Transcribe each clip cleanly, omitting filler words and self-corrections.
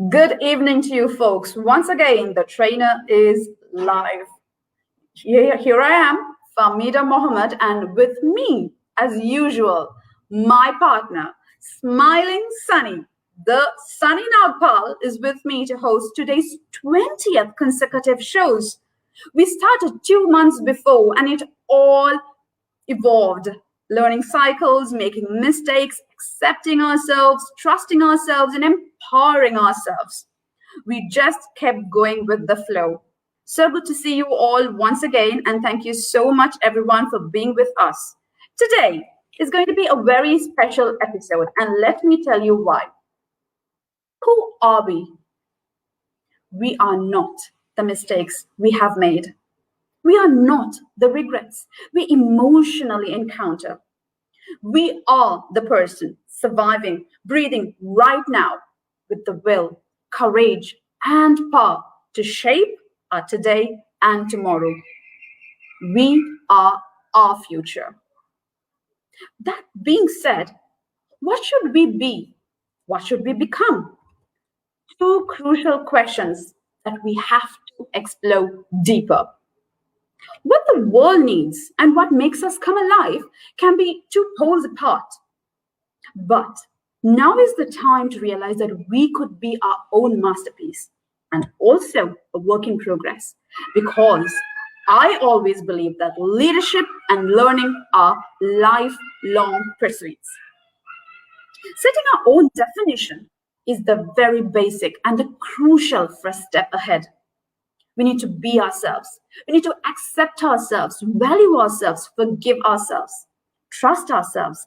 Good evening to you folks. Once again, the trainer is live. Here I am, Fahmida Mohamed, and with me, as usual, my partner, smiling Sunny. The Sunny Nagpal is with me to host today's 20th consecutive shows. We started 2 months before, and it all evolved. Learning cycles, making mistakes, accepting ourselves, trusting ourselves, and empowering ourselves. We just kept going with the flow. So good to see you all once again, and thank you so much, everyone, for being with us. Today is going to be a very special episode, and let me tell you why. Who are we? We are not the mistakes we have made. We are not the regrets we emotionally encounter. We are the person surviving, breathing right now with the will, courage, and power to shape our today and tomorrow. We are our future. That being said, what should we be? What should we become? Two crucial questions that we have to explore deeper. What the world needs and what makes us come alive can be two poles apart. But now is the time to realize that we could be our own masterpiece and also a work in progress. Because I always believe that leadership and learning are lifelong pursuits. Setting our own definition is the very basic and the crucial first step ahead. We need to be ourselves. We need to accept ourselves, value ourselves, forgive ourselves, trust ourselves,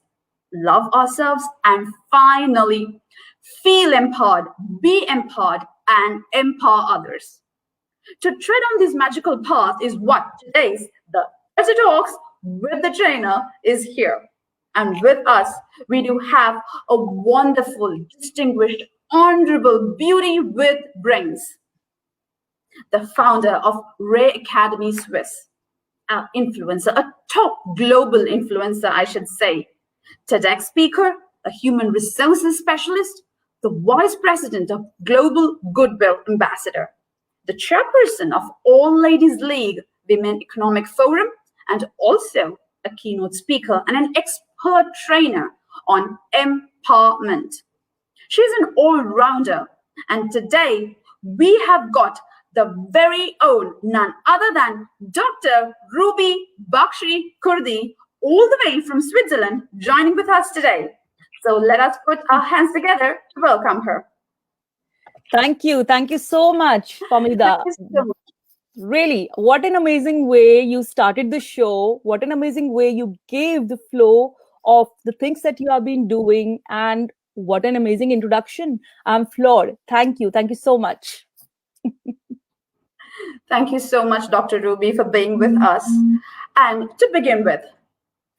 love ourselves, and finally feel empowered, be empowered, and empower others. To tread on this magical path is what today's The As It Talks with the trainer is here. And with us, we do have a wonderful, distinguished, honorable beauty with brains, the founder of Ray Academy Swiss, an influencer, a top global influencer, I should say, TEDx speaker, a human resources specialist, the vice president of Global Goodwill Ambassador, the chairperson of All Ladies League Women Economic Forum, and also a keynote speaker and an expert trainer on empowerment. She's an all-rounder, and today we have got the very own, none other than Dr. Ruby Bakshi Khurdi, all the way from Switzerland, joining with us today. So let us put our hands together to welcome her. Thank you. Thank you so much, Fahmida. Thank you so much. Really, what an amazing way you started the show. What an amazing way you gave the flow of the things that you have been doing. And what an amazing introduction. I'm floored. Thank you. Thank you so much. Thank you so much, Dr. Ruby, for being with us. And to begin with,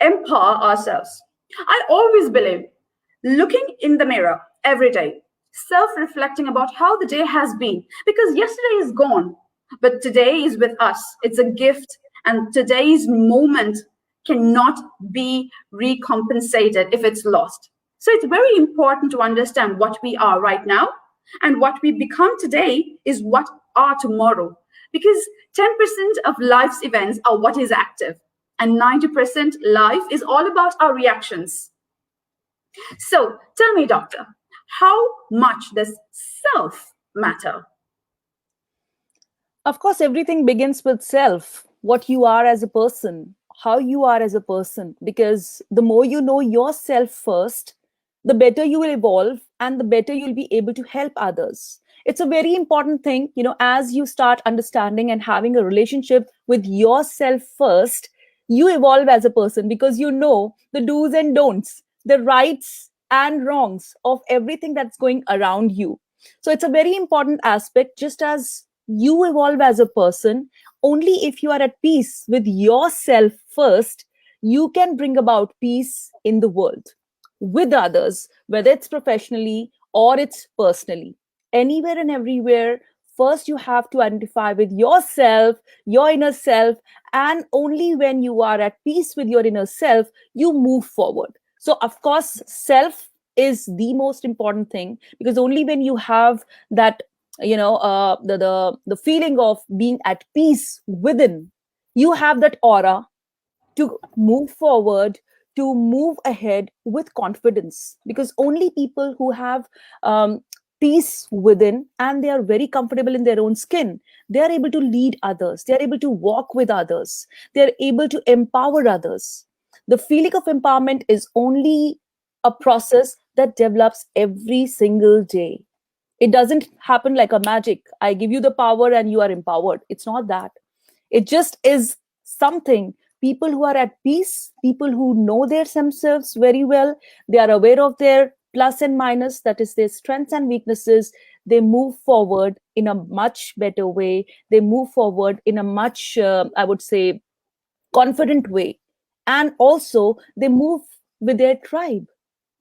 empower ourselves. I always believe looking in the mirror every day, self-reflecting about how the day has been, because yesterday is gone, but today is with us. It's a gift, and today's moment cannot be recompensated if it's lost. So it's very important to understand what we are right now, and what we become today is what are tomorrow. Because 10% of life's events are what is active, and 90% life is all about our reactions. So tell me, doctor, how much does self matter? Of course, everything begins with self, what you are as a person, how you are as a person, because the more you know yourself first, the better you will evolve and the better you'll be able to help others. It's a very important thing, as you start understanding and having a relationship with yourself first, you evolve as a person because you know the do's and don'ts, the rights and wrongs of everything that's going around you. So it's a very important aspect, just as you evolve as a person, only if you are at peace with yourself first, you can bring about peace in the world with others, whether it's professionally or it's personally. Anywhere and everywhere, first you have to identify with yourself, your inner self, and only when you are at peace with your inner self, you move forward. So, of course, self is the most important thing, because only when you have that, the feeling of being at peace within, you have that aura to move forward, to move ahead with confidence. Because only people who have peace within, and they are very comfortable in their own skin, they are able to lead others, they are able to walk with others, they are able to empower others. The feeling of empowerment is only a process that develops every single day. It doesn't happen like a magic. I give you the power and you are empowered. It's not that. It just is something. People who are at peace, people who know their themselves very well, they are aware of their plus and minus, that is their strengths and weaknesses. They move forward in a much better way. They move forward in a much, I would say, confident way. And also, they move with their tribe,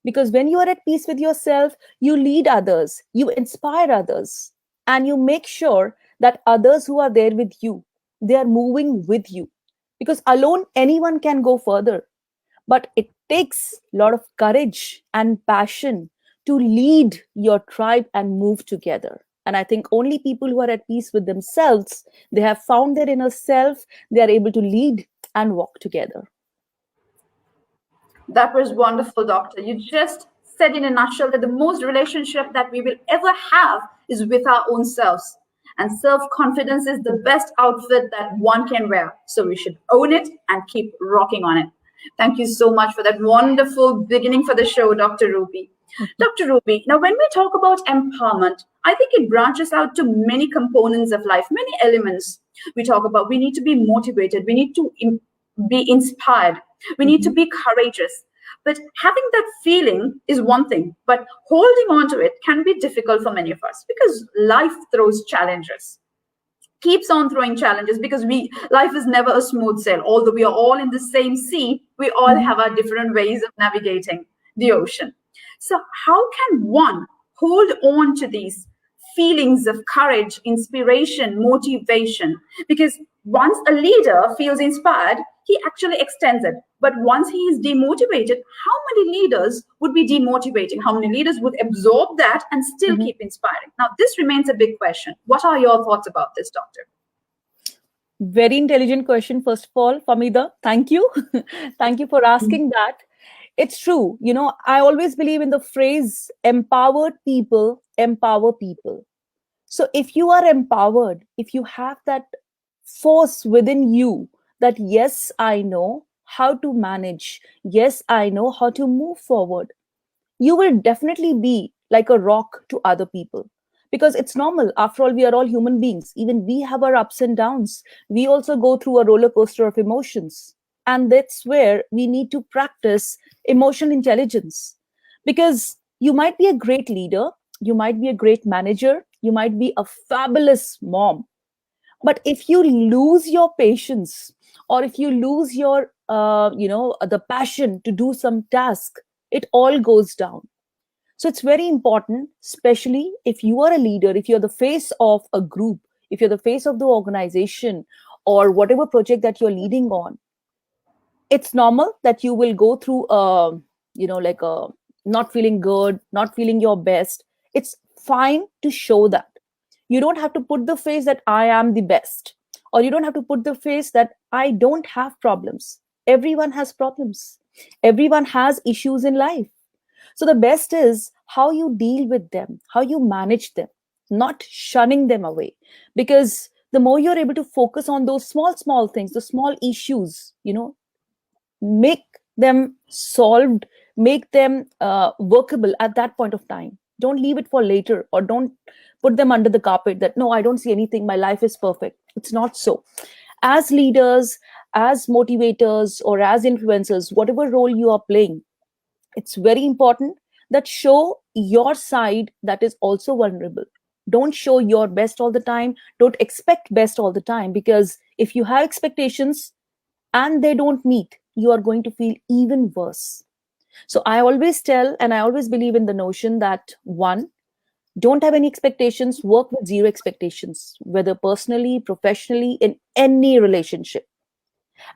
because when you are at peace with yourself, you lead others, you inspire others, and you make sure that others who are there with you, they are moving with you. Because alone anyone can go further, but it takes a lot of courage and passion to lead your tribe and move together. And I think only people who are at peace with themselves, they have found their inner self, they are able to lead and walk together. That was wonderful, Doctor. You just said in a nutshell that the most relationship that we will ever have is with our own selves. And self confidence is the best outfit that one can wear. So we should own it and keep rocking on it. Thank you so much for that wonderful beginning for the show, Dr. Ruby. Dr. Ruby, now when we talk about empowerment, I think it branches out to many components of life, many elements. We talk about we need to be motivated, we need to be inspired, we need to be courageous. But having that feeling is one thing, but holding on to it can be difficult for many of us because life throws challenges, keeps on throwing challenges, because life is never a smooth sail. Although we are all in the same sea, we all have our different ways of navigating the ocean. So how can one hold on to these feelings of courage, inspiration, motivation? Because once a leader feels inspired, he actually extends it. But once he is demotivated, how many leaders would be demotivating? How many leaders would absorb that and still keep inspiring? Now, this remains a big question. What are your thoughts about this, Doctor? Very intelligent question, first of all, Fahmida. Thank you. Thank you for asking that. It's true. I always believe in the phrase empowered people empower people. So if you are empowered, if you have that force within you that, yes, I know how to manage, yes, I know how to move forward, you will definitely be like a rock to other people. Because it's normal. After all, we are all human beings. Even we have our ups and downs. We also go through a roller coaster of emotions. And that's where we need to practice emotional intelligence. Because you might be a great leader, you might be a great manager, you might be a fabulous mom. But if you lose your patience, or if you lose your, the passion to do some task, it all goes down. So it's very important, especially if you are a leader, if you're the face of a group, if you're the face of the organization, or whatever project that you're leading on. It's normal that you will go through like a not feeling good, not feeling your best. It's fine to show that. You don't have to put the face that I am the best, or you don't have to put the face that I don't have problems. Everyone has problems, everyone has issues in life. So the best is how you deal with them, how you manage them, not shunning them away. Because the more you're able to focus on those small things, the small issues, make them solved, make them workable at that point of time. Don't leave it for later, or don't put them under the carpet that, no, I don't see anything, my life is perfect. It's not so. As leaders, as motivators, or as influencers, whatever role you are playing, it's very important that show your side that is also vulnerable. Don't show your best all the time. Don't expect best all the time, because if you have expectations and they don't meet, you are going to feel even worse. So I always tell, and I always believe in the notion that, one, don't have any expectations, work with zero expectations, whether personally, professionally, in any relationship.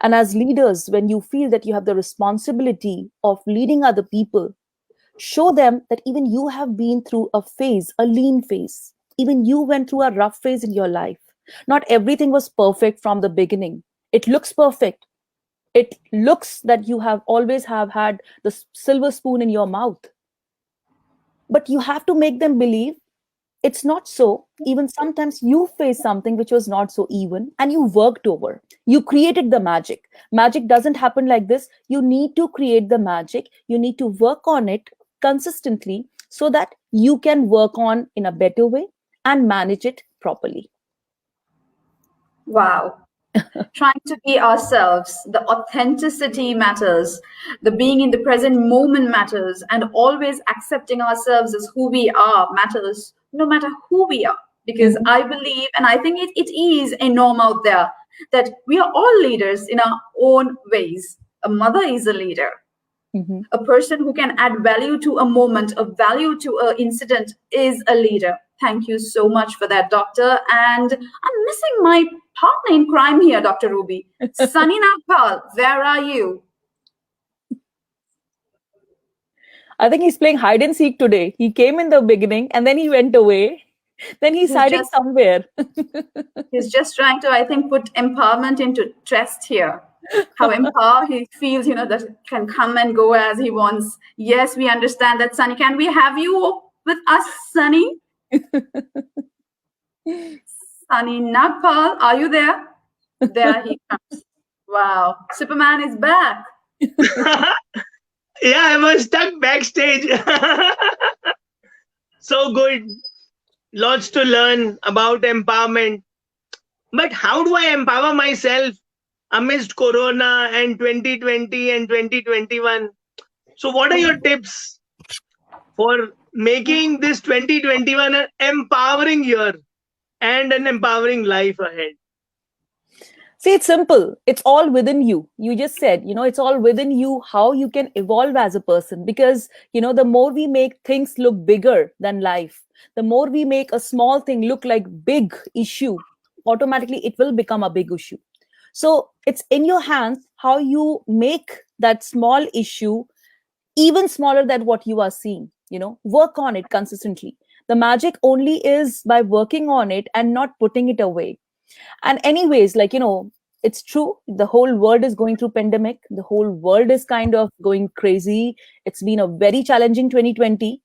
And as leaders, when you feel that you have the responsibility of leading other people, Show them that even you have been through a phase, a lean phase. Even you went through a rough phase in your life. Not everything was perfect from the beginning. It looks perfect. It looks that you have always have had the silver spoon in your mouth. But you have to make them believe it's not so. Even sometimes you face something which was not so even and you worked over. You created the magic. Magic doesn't happen like this. You need to create the magic. You need to work on it consistently so that you can work on in a better way and manage it properly. Wow. Trying to be ourselves, the authenticity matters, the being in the present moment matters, and always accepting ourselves as who we are matters, no matter who we are. Because Mhm. I believe, and I think it is a norm out there, that we are all leaders in our own ways. A mother is a leader. Mhm. A person who can add value to a moment, a value to an incident is a leader. Thank you so much for that, doctor. And I'm missing my partner in crime here, Dr. Ruby. Sunny Nagpal, where are you? I think he's playing hide and seek today. He came in the beginning and then he went away. Then he's He's hiding just somewhere. he's just trying to, I think, put empowerment into test here. How empowered he feels, that can come and go as he wants. Yes, we understand that, Sunny. Can we have you with us, Sunny? Sunny Nagpal, are you there? There he comes. Wow, Superman is back. Yeah, I was stuck backstage. So good. Lots to learn about empowerment. But how do I empower myself amidst Corona and 2020 and 2021? So, what are your tips for making this 2021 an empowering year and an empowering life ahead? See, it's simple. It's all within you. You just said, it's all within you how you can evolve as a person. Because, the more we make things look bigger than life, the more we make a small thing look like big issue, automatically it will become a big issue. So it's in your hands how you make that small issue even smaller than what you are seeing. Work on it consistently. The magic only is by working on it and not putting it away. And anyways, it's true, the whole world is going through pandemic, the whole world is kind of going crazy. It's been a very challenging 2020,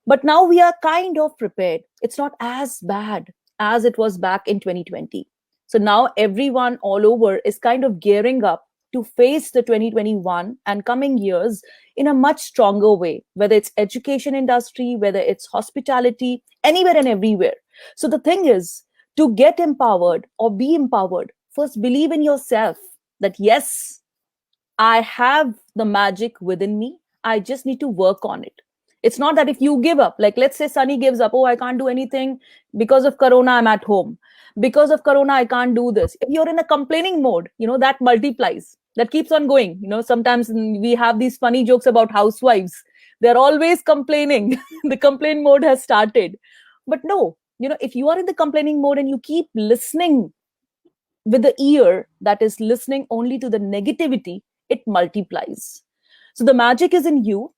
but now we are kind of prepared. It's not as bad as it was back in 2020. So now everyone all over is kind of gearing up to face the 2021 and coming years in a much stronger way, whether it's education industry, whether it's hospitality, anywhere and everywhere. So the thing is, to get empowered or be empowered, first believe in yourself that yes, I have the magic within me. I just need to work on it. It's not that if you give up, like let's say Sunny gives up, oh, I can't do anything because of Corona, I'm at home. Because of Corona, I can't do this. If you're in a complaining mode, that multiplies, that keeps on going. Sometimes we have these funny jokes about housewives. They're always complaining. The complaint mode has started. But no, if you are in the complaining mode and you keep listening with the ear that is listening only to the negativity, it multiplies. So the magic is in you.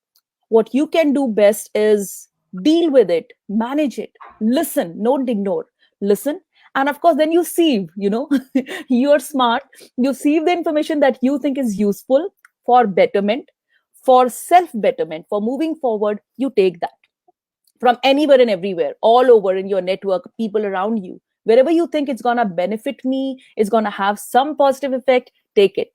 What you can do best is deal with it, manage it, listen, don't ignore, listen. And of course, then you sieve, you're smart, you sieve the information that you think is useful for betterment, for self betterment, for moving forward. You take that from anywhere and everywhere, all over in your network, people around you. Wherever you think it's going to benefit me, it's going to have some positive effect, take it.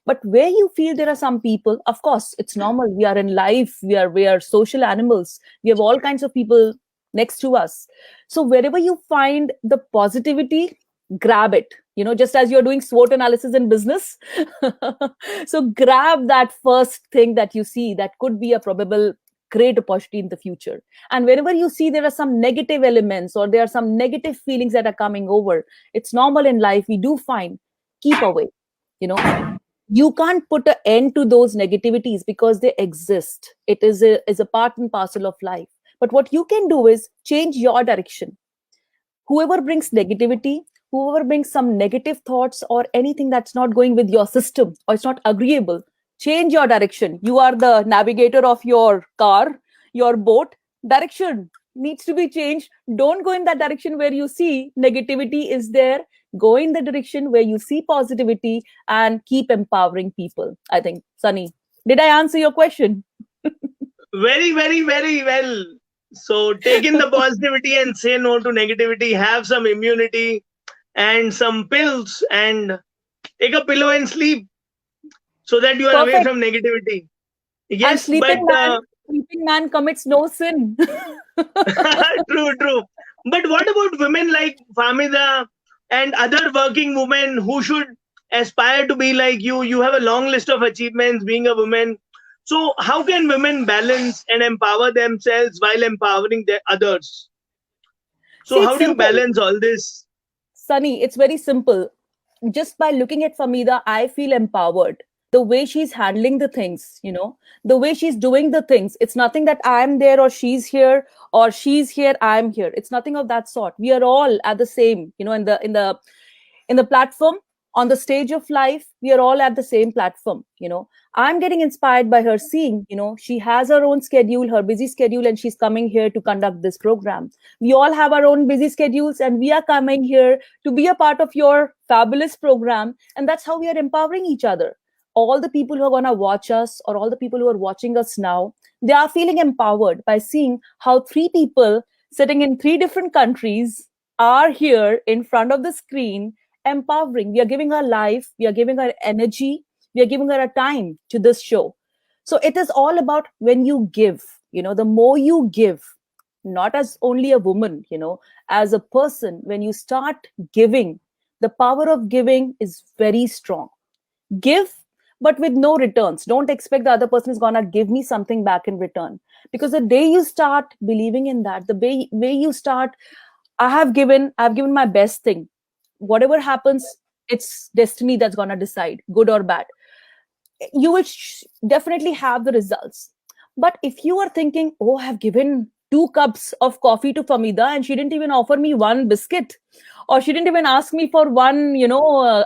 But where you feel there are some people, of course, it's normal. We are in life, we are social animals. We have all kinds of people next to us. So wherever you find the positivity, grab it. Just as you're doing SWOT analysis in business. So grab that first thing that you see that could be a probable great opportunity in the future. And whenever you see there are some negative elements or there are some negative feelings that are coming over, it's normal in life. We do find, keep away. You can't put an end to those negativities because they exist. It is a part and parcel of life. But what you can do is change your direction. Whoever brings negativity, whoever brings some negative thoughts or anything that's not going with your system or it's not agreeable, Change your direction. You are the navigator of your car, your boat. Direction needs to be changed. Don't go in that direction where you see negativity is there. Go in the direction where you see positivity and keep empowering people. I think, Sunny, did I answer your question? Very, very, very well. So take in the positivity and say no to negativity. Have some immunity and some pills and take a pillow and sleep so that you are away Perfect. from negativity. And Yes, but sleeping man commits no sin. true, true. But what about women like Fahmida and other working women who should aspire to be like you? You have a long list of achievements being a woman. So how can women balance and empower themselves while empowering the others? So See, how it's do you simple. balance all this? Sunny, it's very simple. Just by looking at Fahmida, I feel empowered. The way she's handling the things, the way she's doing the things. It's nothing that I'm there or she's here, I'm here. It's nothing of that sort. We are all at the same, in the platform, on the stage of life. We are all at the same platform. I'm getting inspired by her, seeing, she has her own schedule, her busy schedule, and she's coming here to conduct this program. We all have our own busy schedules, and we are coming here to be a part of your fabulous program. And that's how we are empowering each other. All the people who are going to watch us, or all the people who are watching us now, they are feeling empowered by seeing how three people sitting in three different countries are here in front of the screen, empowering. We are giving our life, we are giving our energy, we are giving our time to this show. So it is all about when you give, the more you give, not as only a woman, as a person, when you start giving, the power of giving is very strong. Give, but with no returns. Don't expect the other person is going to give me something back in return. Because the day you start believing in that, the way you start, I've given my best thing. Whatever happens, it's destiny that's going to decide, good or bad. You will definitely have the results. But if you are thinking, oh, I have given 2 cups of coffee to Fahmida and she didn't even offer me one biscuit, or she didn't even ask me for one,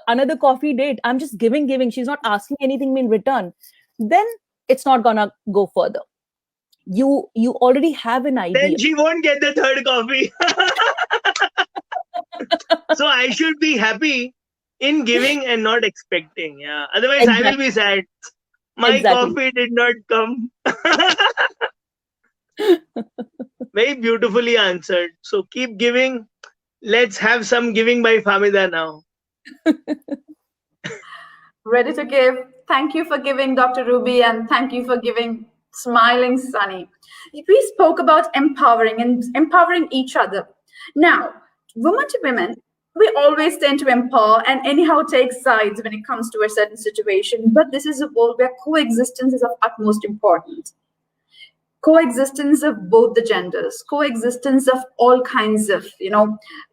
another coffee date, I'm just giving, she's not asking anything in return, then it's not gonna go further. You already have an idea. Then she won't get the third coffee. So I should be happy in giving and not expecting. Yeah. Otherwise, Exactly. I will be sad. My coffee did not come. Very beautifully answered. So keep giving. Let's have some giving by Fahmida now. Ready to give. Thank you for giving, Dr. Ruby, and thank you for giving smiling Sunny. We spoke about empowering and empowering each other. Now, women to women, we always tend to empower and anyhow take sides when it comes to a certain situation. But this is a world where coexistence is of utmost importance. Coexistence of both the genders, coexistence of all kinds of,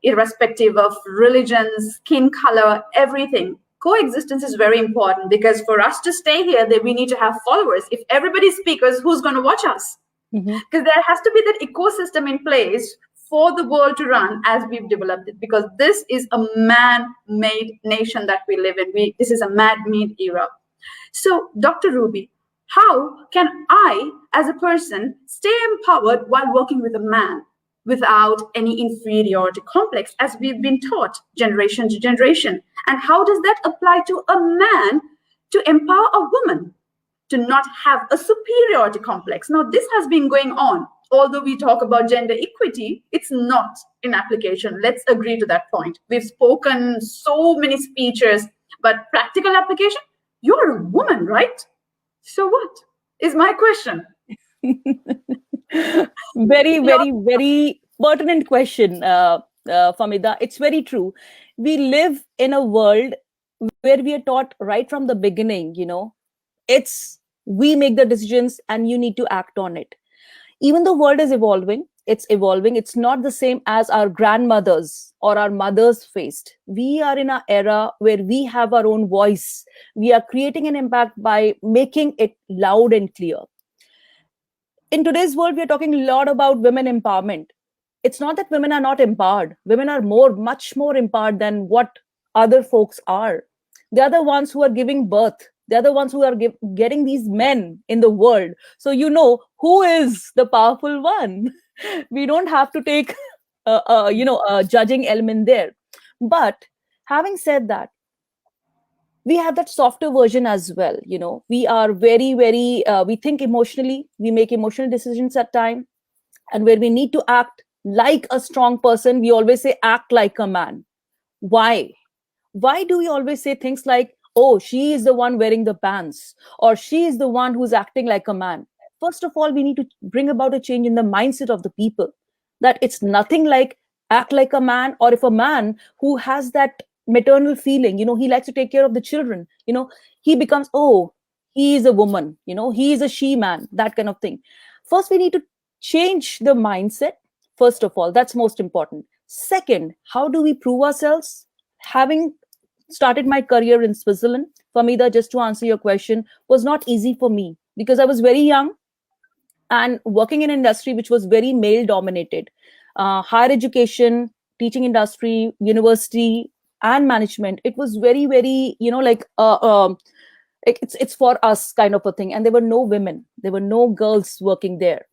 irrespective of religion, skin color, everything. Coexistence is very important because for us to stay here, we need to have followers. If everybody's speakers, who's going to watch us? Because there has to be that ecosystem in place for the world to run as we've developed it, because this is a man-made nation that we live in. This is a man-made era. So, Dr. Ruby, how can I, as a person, stay empowered while working with a man without any inferiority complex, as we've been taught generation to generation? And how does that apply to a man to empower a woman to not have a superiority complex? Now, this has been going on. Although we talk about gender equity, it's not in application. Let's agree to that point. We've spoken so many speeches, but practical application, you're a woman, right? So what is my question? Very, very, very pertinent question, Fahmida. It's very true. We live in a world where we are taught right from the beginning, it's we make the decisions and you need to act on it. Even the world is evolving. It's evolving. It's not the same as our grandmothers or our mothers faced. We are in an era where we have our own voice. We are creating an impact by making it loud and clear. In today's world, we are talking a lot about women empowerment. It's not that women are not empowered. Women are much more empowered than what other folks are. They are the ones who are giving birth They're the ones who are getting these men in the world. So you know who is the powerful one. We don't have to take a judging element there. But having said that, we have that softer version as well. We are very, very, we think emotionally, we make emotional decisions at time, and where we need to act like a strong person, we always say act like a man. Why do we always say things like, oh, she is the one wearing the pants, or she is the one who's acting like a man? First of all, we need to bring about a change in the mindset of the people, that it's nothing like act like a man. Or if a man who has that maternal feeling, he likes to take care of the children, he becomes, oh, he is a woman, he is a she man, that kind of thing. First, we need to change the mindset. First of all, that's most important. Second, how do we prove ourselves? Having started my career in Switzerland, Fahmida, just to answer your question, was not easy for me because I was very young and working in an industry which was very male dominated. Higher education, teaching industry, university, and management, it was very, very, it's for us kind of a thing. And there were no women, there were no girls working there.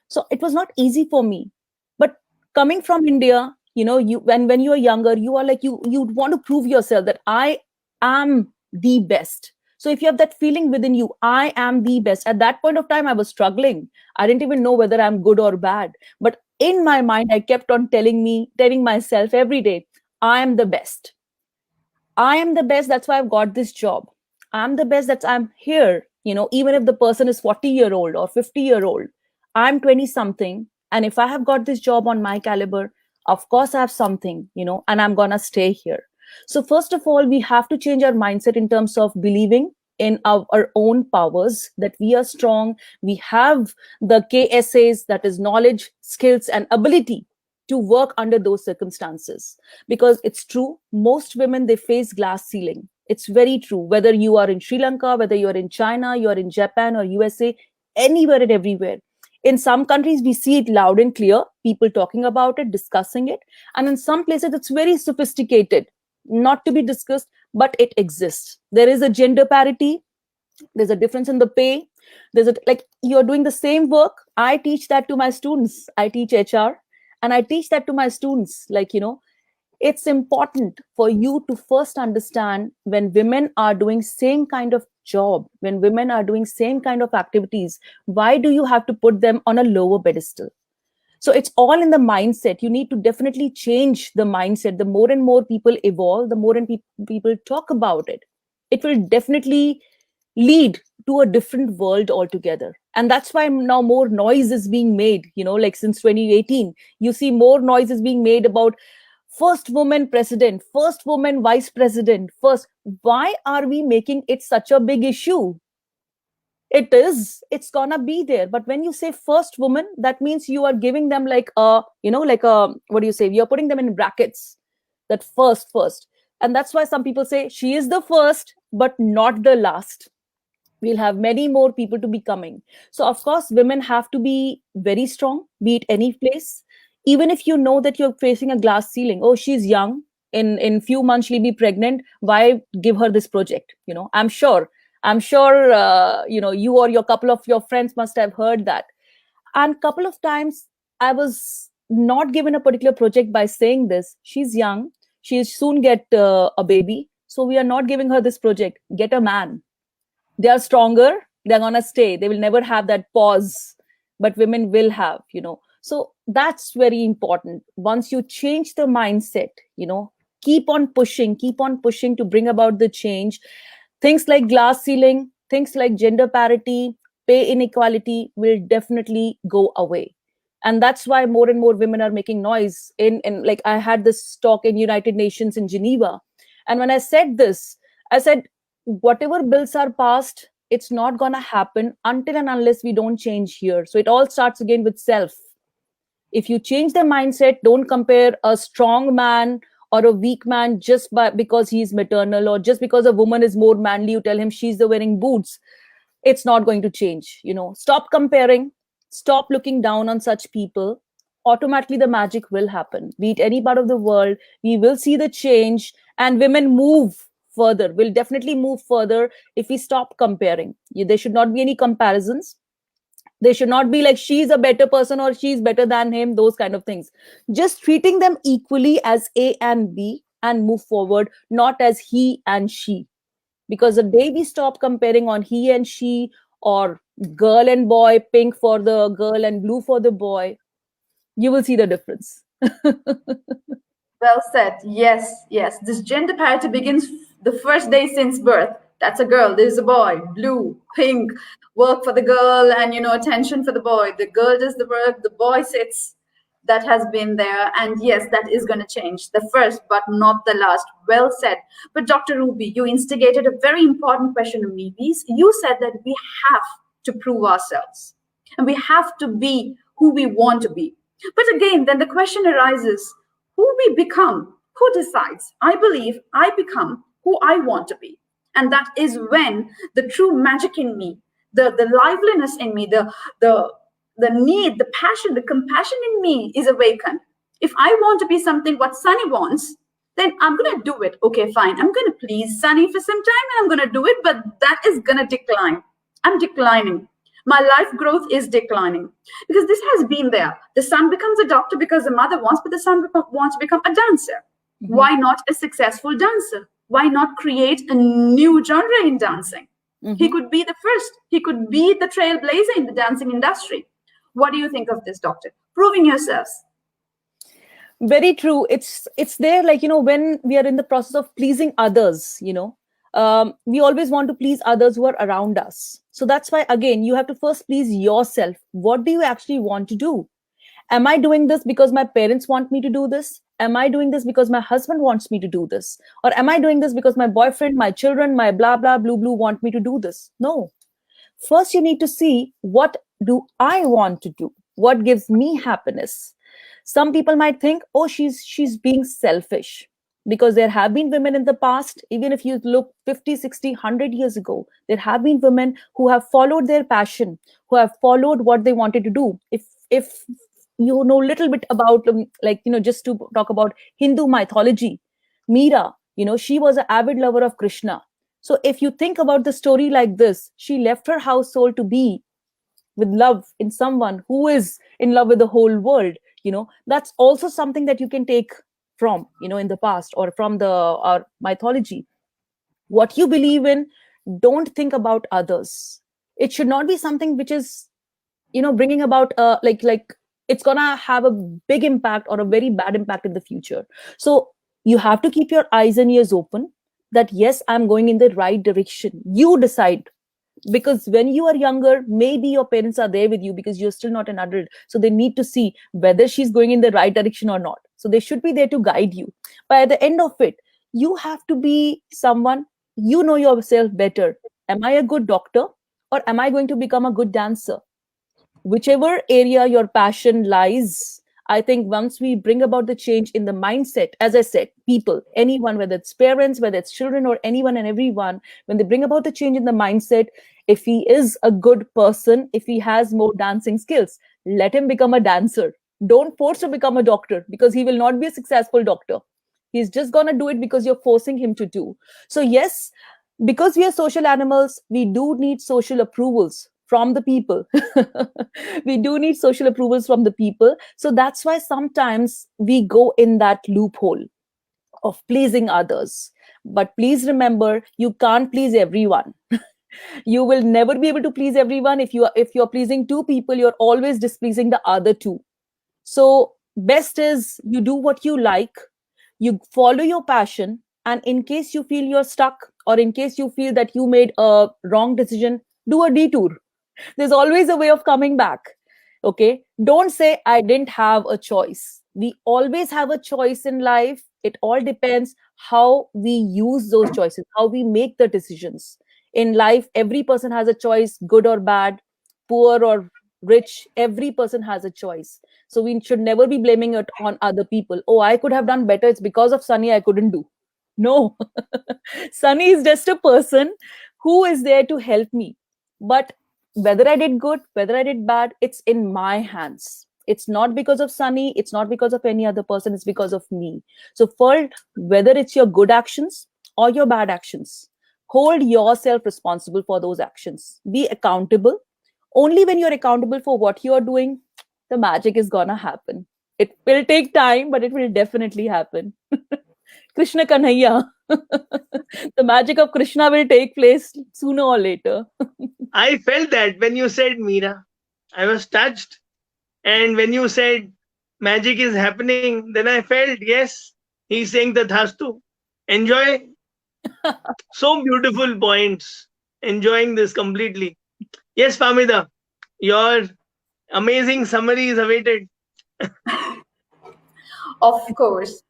So it was not easy for me. But coming from India, you when you are younger, you are like, you want to prove yourself that I am the best. So if you have that feeling within you, I am the best. At that point of time, I was struggling. I didn't even know whether I'm good or bad. But in my mind, I kept on telling myself every day, I am the best. I am the best. That's why I've got this job. I'm the best. That's I'm here. Even if the person is 40-year-old or 50-year-old, I'm 20 something. And if I have got this job on my caliber, of course I have something, and I'm going to stay here. So first of all, we have to change our mindset in terms of believing in our own powers, that we are strong. We have the KSAs, that is knowledge, skills, and ability to work under those circumstances. Because it's true, most women, they face glass ceiling. It's very true. Whether you are in Sri Lanka, whether you are in China, you are in Japan or USA, anywhere and everywhere. In some countries, we see it loud and clear, people talking about it, discussing it. And in some places, it's very sophisticated, not to be discussed, but it exists. There is a gender parity. There's a difference in the pay. Like you're doing the same work. I teach that to my students. I teach HR and I teach that to my students. Like, it's important for you to first understand when women are doing same kind of job, when women are doing same kind of activities, why do you have to put them on a lower pedestal? So it's all in the mindset. You need to definitely change the mindset. The more and more people evolve, the more and people talk about it, it will definitely lead to a different world altogether. And that's why now more noise is being made, like since 2018, you see more noise is being made about first woman president, first woman vice president, first. Why are we making it such a big issue? It's gonna be there. But when you say first woman, that means you are giving them like what do you say? You're putting them in brackets, that first. And that's why some people say she is the first, but not the last. We'll have many more people to be coming. So of course, women have to be very strong, be it any place. Even if you know that you're facing a glass ceiling, oh, she's young, in few months she'll be pregnant, why give her this project? I'm sure you or your couple of your friends must have heard that. And couple of times I was not given a particular project by saying this, she's young, she'll soon get a baby, so we are not giving her this project, get a man. They are stronger, they're gonna stay, they will never have that pause, but women will have. So that's very important. Once you change the mindset, keep on pushing to bring about the change. Things like glass ceiling, things like gender parity, pay inequality will definitely go away. And that's why more and more women are making noise in like I had this talk in United Nations in Geneva. And when I said this, I said, whatever bills are passed, it's not going to happen until and unless we don't change here. So it all starts again with self. If you change the mindset, don't compare a strong man or a weak man just because he's maternal, or just because a woman is more manly, you tell him she's the wearing boots. It's not going to change. Stop comparing, stop looking down on such people. Automatically the magic will happen. Be it any part of the world, we will see the change, and women move further. We'll definitely move further if we stop comparing. There should not be any comparisons. They should not be like she's a better person or she's better than him, those kind of things. Just treating them equally as A and B and move forward, not as he and she. Because the day we stop comparing on he and she, or girl and boy, pink for the girl and blue for the boy, you will see the difference. Well said. Yes, yes. This gender parity begins the first day since birth. That's a girl, this is a boy, blue, pink, work for the girl and, attention for the boy. The girl does the work, the boy sits. That has been there. And yes, that is going to change. The first, but not the last. Well said. But Dr. Ruby, you instigated a very important question to me. You said that we have to prove ourselves and we have to be who we want to be. But again, then the question arises, who we become, who decides? I believe I become who I want to be. And that is when the true magic in me, the liveliness in me, the need, the passion, the compassion in me is awakened. If I want to be something what Sunny wants, then I'm going to do it. Okay, fine. I'm going to please Sunny for some time and I'm going to do it, but that is going to decline. I'm declining. My life growth is declining because this has been there. The son becomes a doctor because the mother wants, but the son wants to become a dancer. Mm-hmm. Why not a successful dancer? Why not create a new genre in dancing? Mm-hmm. He could be the first. He could be the trailblazer in the dancing industry. What do you think of this, doctor? Proving yourselves. Very true. It's there, like, when we are in the process of pleasing others, we always want to please others who are around us. So that's why, again, you have to first please yourself. What do you actually want to do? Am I doing this because my parents want me to do this? Am I doing this because my husband wants me to do this? Or am I doing this because my boyfriend, my children, my blah, blah, blue, blue want me to do this? No. First, you need to see, what do I want to do? What gives me happiness? Some people might think, oh, she's being selfish. Because there have been women in the past, even if you look 50, 60, 100 years ago, there have been women who have followed their passion, who have followed what they wanted to do. If you know a little bit about, just to talk about Hindu mythology, Meera, she was an avid lover of Krishna. So if you think about the story like this, she left her household to be with love in someone who is in love with the whole world. That's also something that you can take from, in the past, or from our mythology. What you believe in, don't think about others. It should not be something which is, bringing about like it's gonna have a big impact or a very bad impact in the future. So you have to keep your eyes and ears open, that yes, I'm going in the right direction. You decide. Because when you are younger, maybe your parents are there with you because you're still not an adult. So they need to see whether she's going in the right direction or not. So they should be there to guide you. But at the end of it, you have to be someone, you know yourself better. Am I a good doctor, or am I going to become a good dancer? Whichever area your passion lies, I think once we bring about the change in the mindset, as I said, people, anyone, whether it's parents, whether it's children, or anyone and everyone, when they bring about the change in the mindset, if he is a good person, if he has more dancing skills, let him become a dancer. Don't force to become a doctor, because he will not be a successful doctor. He's just going to do it because you're forcing him to do. So yes, because we are social animals, we do need social approvals from the people. We do need social approvals from the people. So that's why sometimes we go in that loophole of pleasing others. But please remember, you can't please everyone. You will never be able to please everyone. If you're pleasing two people, you're always displeasing the other two. So best is you do what you like, you follow your passion, and in case you feel you're stuck, or in case you feel that you made a wrong decision, do a detour. There's always a way of coming back. Okay, don't say I didn't have a choice. We always have a choice in life. It all depends how we use those choices, how we make the decisions in life. Every person has a choice, good or bad, poor or rich. Every person has a choice. So we should never be blaming it on other people. Oh, I could have done better, it's because of Sunny I couldn't do. No. Sunny is just a person who is there to help me. But whether I did good, whether I did bad, it's in my hands. It's not because of Sunny, it's not because of any other person, it's because of me. So for whether it's your good actions or your bad actions. Hold yourself responsible for those actions. Be accountable. Only when you're accountable for what you're doing, the magic is gonna happen. It will take time, but it will definitely happen. Krishna Kanhaiya. The magic of Krishna will take place sooner or later. I felt that when you said Meera. I was touched. And when you said magic is happening, then I felt, yes, he's saying Tathastu. Enjoy. So beautiful points. Enjoying this completely. Yes, Fahmida, your amazing summary is awaited. Of course,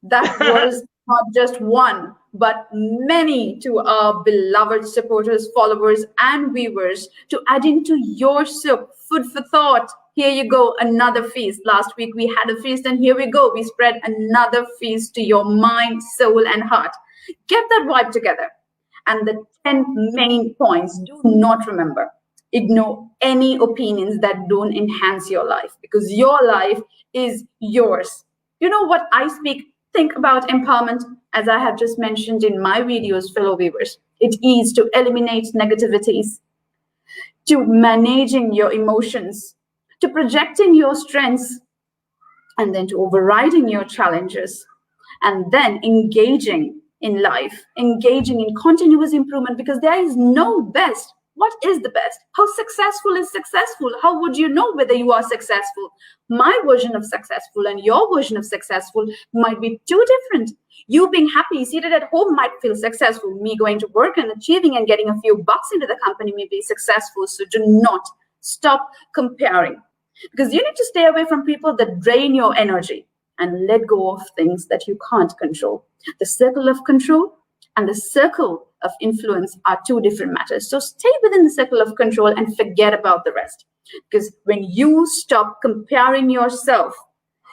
that was not just one, but many to our beloved supporters, followers, and viewers to add into your soup. Food for thought. Here you go, another feast. Last week we had a feast, and here we go. We spread another feast to your mind, soul, and heart. Get that vibe together. And the 10 main points do not remember. Ignore any opinions that don't enhance your life, because your life is yours. You know what I think about empowerment, as I have just mentioned in my videos, fellow viewers. It is to eliminate negativities, to managing your emotions, to projecting your strengths, and then to overriding your challenges, and then engaging in life, engaging in continuous improvement, because there is no best. What is the best? How successful is successful? How would you know whether you are successful? My version of successful and your version of successful might be too different. You being happy, seated at home might feel successful. Me going to work and achieving and getting a few bucks into the company may be successful. So do not stop comparing, because you need to stay away from people that drain your energy and let go of things that you can't control. The circle of control and the circle of influence are two different matters. So stay within the circle of control and forget about the rest. Because when you stop comparing yourself,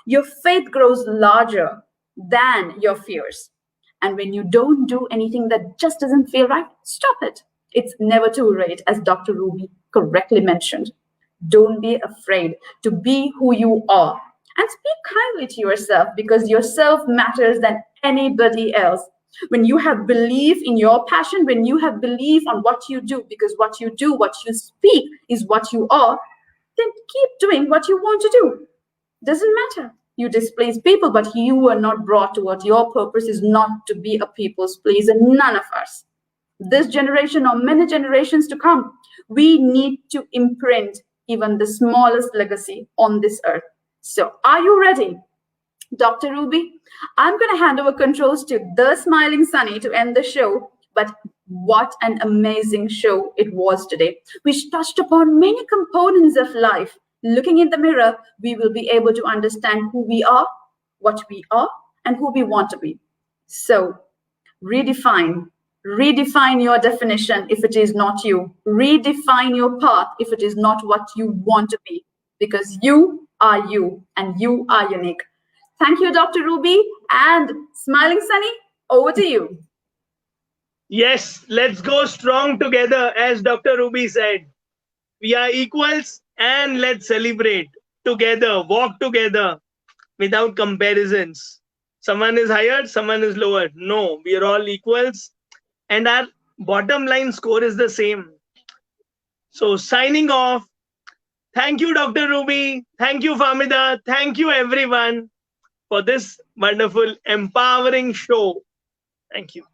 your faith grows larger than your fears. And when you don't do anything that just doesn't feel right, stop it. It's never too late, as Dr. Ruby correctly mentioned. Don't be afraid to be who you are. And speak kindly to yourself, because yourself matters than anybody else. When you have belief in your passion, when you have belief on what you do, because what you do, what you speak is what you are, then keep doing what you want to do. Doesn't matter. You displace people, but you were not brought to what your purpose is not to be a people's pleaser. None of us. This generation or many generations to come, we need to imprint even the smallest legacy on this earth. So are you ready? Dr. Ruby, I'm going to hand over controls to the Smiling Sunny to end the show. But what an amazing show it was today. We touched upon many components of life. Looking in the mirror, we will be able to understand who we are, what we are, and who we want to be. So redefine your definition if it is not you. Redefine your path if it is not what you want to be, because you are you and you are unique. Thank you, Dr. Ruby, and Smiling Sunny, over to you. Yes, let's go strong together, as Dr. Ruby said. We are equals, and let's celebrate together, walk together without comparisons. Someone is higher, someone is lower. No, we are all equals, and our bottom line score is the same. So signing off. Thank you, Dr. Ruby. Thank you, Fahmida. Thank you, everyone, for this wonderful, empowering show. Thank you.